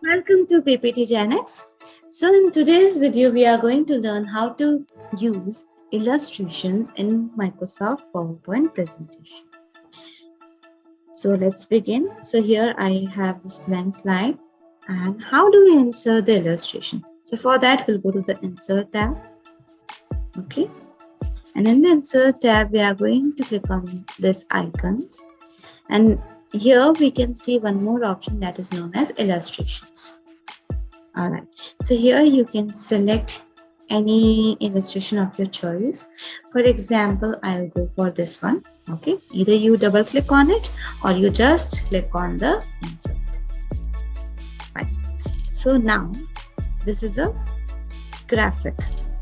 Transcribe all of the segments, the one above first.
Welcome to PPT Gen X. So in today's video, we are going to learn how to use illustrations in Microsoft PowerPoint presentation. So let's begin. So here I have this blank slide, and how do we insert the illustration? So for that, we'll go to the Insert tab. Okay. And in the Insert tab, we are going to click on this icons. And here we can see one more option that is known as illustrations. All right, so here you can select any illustration of your choice. For example, I'll go for this one. Okay, either you double click on it or you just click on the insert. Right. So now this is a graphic.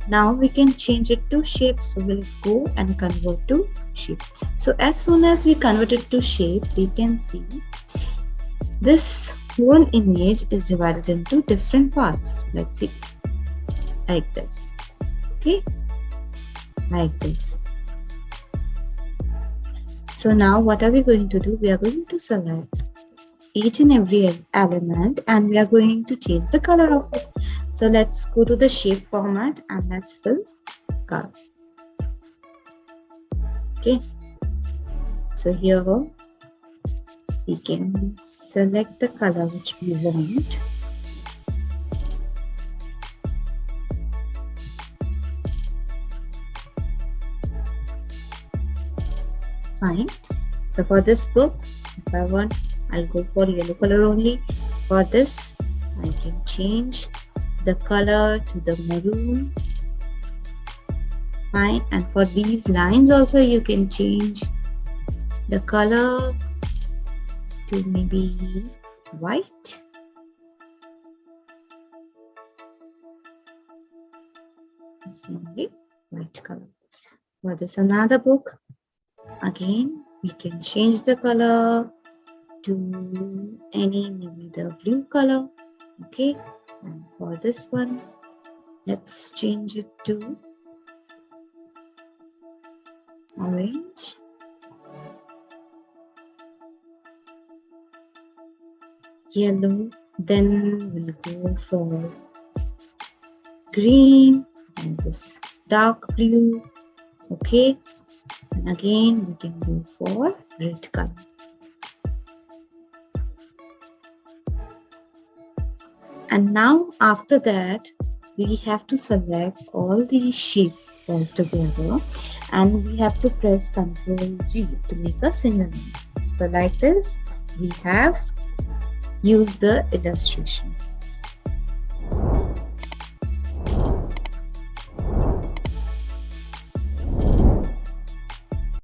Now we can change it to shape. So we'll go and convert to shape. So as soon as we convert it to shape, we can see this whole image is divided into different parts. Let's see, like this. Okay, like this. So now what are we going to do? We are going to select each and every element and we are going to change the color of it. So let's go to the shape format and let's fill color. Okay, so here we can select the color which we want. Fine. So for this book, if I want, I'll go for yellow color only. For this, I can change the color to the maroon. Fine. And for these lines also, you can change the color to maybe white. Simply white color. For this another book, again we can change the color to any, maybe the blue color. Okay, and for this one, let's change it to orange. Yellow, then we'll go for green and this dark blue. Okay, and again we can go for red color. And now after that, we have to select all these shapes all together and we have to press Ctrl G to make a single one. So like this, we have used the illustration.